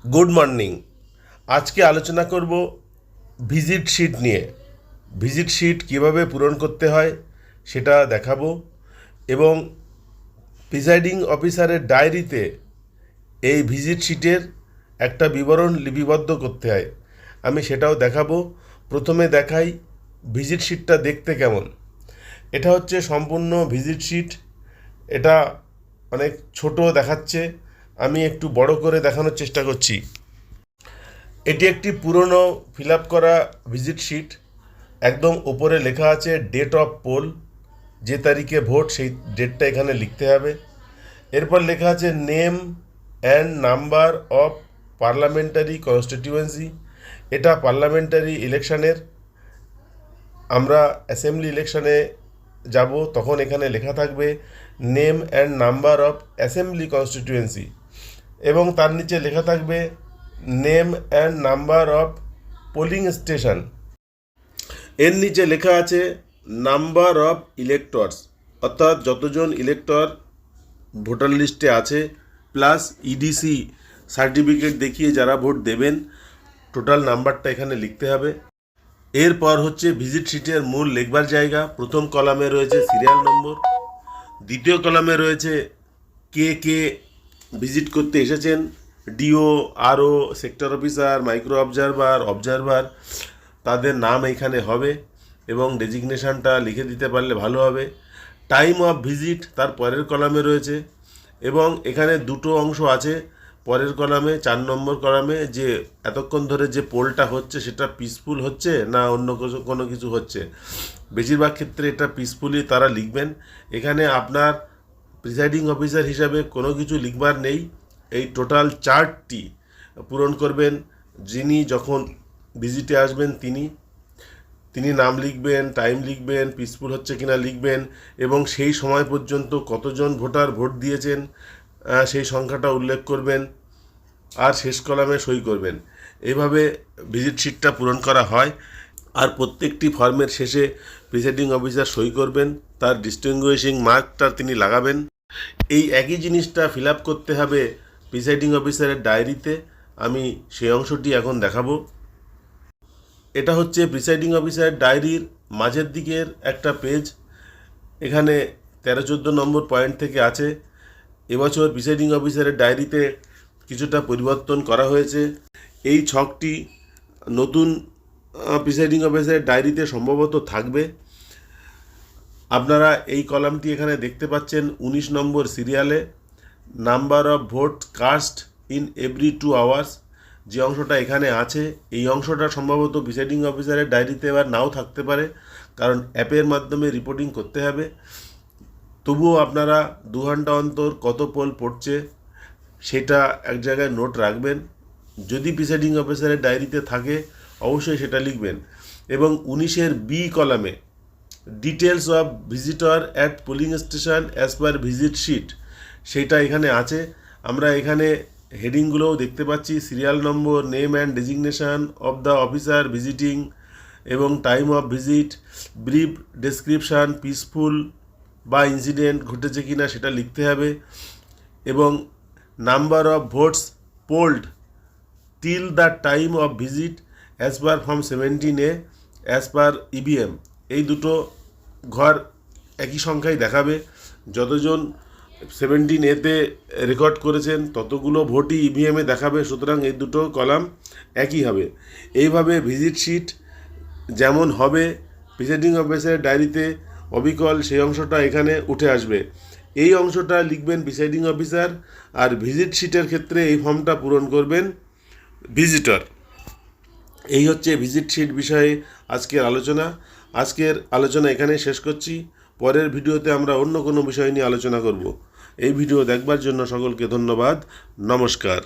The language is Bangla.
Good morning. আজকে আলোচনা করব ভিজিট শিট নিয়ে। ভিজিট শিট কীভাবে পূরণ করতে হয় সেটা দেখাবো, এবং প্রিসাইডিং অফিসারের ডায়েরিতে এই ভিজিট শিটের একটা বিবরণ লিপিবদ্ধ করতে হয়, আমি সেটাও দেখাবো। প্রথমে দেখাই ভিজিট শিটটা দেখতে কেমন। এটা হচ্ছে সম্পূর্ণ ভিজিট শিট। এটা অনেক ছোট দেখাচ্ছে, আমি একটু বড় করে দেখানোর চেষ্টা করছি। এটি একটি পুরনো ফিল আপ করা ভিজিট শিট। একদম ওপরে লেখা আছে ডেট অফ পোল, যে তারিখে ভোট সেই ডেটটা এখানে লিখতে হবে। এরপর লেখা আছে name and number of parliamentary constituency. এটা পার্লামেন্টারি ইলেকশনের, আমরা অ্যাসেম্বলি ইলেকশনে যাব তখন এখানে লেখা থাকবে name and number of assembly constituency, এবং তার নিচে লেখা থাকবে name and number of polling station. এর নিচে লেখা আছে নাম্বার অফ ইলেক্টরস, অর্থাৎ যতজন ইলেক্টর ভোটার লিস্টে আছে, প্লাস ইডিসি সার্টিফিকেট দেখিয়ে যারা ভোট দেবেন, টোটাল নাম্বারটা এখানে লিখতে হবে। এরপর হচ্ছে ভিজিট শিটের মূল লেখবার জায়গা। প্রথম কলামে রয়েছে সিরিয়াল নম্বর, দ্বিতীয় কলামে রয়েছে কে কে ভিজিট করতে এসেছেন, ডিও, আরও, সেক্টর অফিসার, মাইক্রো অবজারভার, তাদের নাম এখানে হবে এবং ডেজিগনেশনটা লিখে দিতে পারলে ভালো হবে। টাইম অফ ভিজিট তার পরের কলামে রয়েছে, এবং এখানে দুটো অংশ আছে পরের কলামে, 4 নম্বর কলামে, যে এতক্ষণ ধরে যে পোলটা হচ্ছে সেটা পিসফুল হচ্ছে না অন্য কোনো কিছু হচ্ছে। বেশিরভাগ ক্ষেত্রে এটা পিসফুলি তারা লিখবেন। এখানে আপনার প্রিসাইডিং অফিসার হিসাবে কোনো কিছু লিখবার নেই, এই টোটাল চার্টটি পূরণ করবেন। যিনি যখন ভিজিটে আসবেন তিনি নাম লিখবেন, টাইম লিখবেন, পিসফুল হচ্ছে কিনা লিখবেন, এবং সেই সময় পর্যন্ত কতজন ভোটার ভোট দিয়েছেন সেই সংখ্যাটা উল্লেখ করবেন, আর শেষ কলামে সই করবেন। এইভাবে ভিজিট শিটটা পূরণ করা হয়। আর প্রত্যেকটি ফর্মের শেষে প্রিসাইডিং অফিসার সই করবেন, তার ডিস্টিংগুইশিং মার্কটা তিনি লাগাবেন। এই একই জিনিসটা ফিল আপ করতে হবে প্রিসাইডিং অফিসারের ডায়েরিতে। আমি সেই অংশটি এখন দেখাবো। এটা হচ্ছে প্রিসাইডিং অফিসারের ডায়েরির মাঝের দিকের একটা পেজ। এখানে 13-14 নম্বর পয়েন্ট থেকে আছে। এবছর প্রিসাইডিং অফিসারের ডায়েরিতে কিছুটা পরিবর্তন করা হয়েছে। এই ছকটি নতুন প্রিসাইডিং অফিসারের ডায়েরিতে সম্ভবত থাকবে। আপনারা এই কলামটি এখানে দেখতে পাচ্ছেন 19 নম্বর সিরিয়ালে, number of vote cast in every 2 hours. যে অংশটা এখানে আছে, এই অংশটা সম্ভবত প্রিসাইডিং অফিসারের ডায়েরিতে এবার নাও থাকতে পারে, কারণ অ্যাপের মাধ্যমে রিপোর্টিং করতে হবে। তবুও আপনারা 2 ঘন্টা অন্তর কত পোল পড়ছে সেটা এক জায়গায় নোট রাখবেন। যদি প্রিসাইডিং অফিসারের ডায়েরিতে থাকে অবশ্যই সেটা লিখবেন। এবং 19-এর বি কলামে details of visitor at polling station as per visit sheet, সেইটা এখানে আছে। আমরা এখানে হেডিংগুলোও দেখতে পাচ্ছি, serial number, name and designation of the officer visiting, এবং time of visit, brief description, peaceful বা ইনসিডেন্ট ঘটেছে কিনা সেটা লিখতে হবে, এবং number of votes polled till the time of visit as per form 17A as per EVM. এই দুটো ঘর একই সংখ্যায় দেখাবে। যতজন 17A-তে রেকর্ড করেছেন ততগুলো ভোটই ইভিএমে দেখাবে, সুতরাং এই দুটো কলাম একই হবে। এইভাবে ভিজিট শিট যেমন হবে প্রিসাইডিং অফিসারের ডায়েরিতে অবিকল, সেই অংশটা এখানে উঠে আসবে। এই অংশটা লিখবেন প্রিসাইডিং অফিসার, আর ভিজিট শিটের ক্ষেত্রে এই ফর্মটা পূরণ করবেন ভিজিটর। এই হচ্ছে ভিজিট শিট বিষয়ে আজকের আলোচনা। আজকের আলোচনা এখানে শেষ করছি। পরের ভিডিওতে আমরা অন্য কোনো বিষয় নিয়ে আলোচনা করব। এই ভিডিও দেখবার জন্য সকলকে ধন্যবাদ। নমস্কার।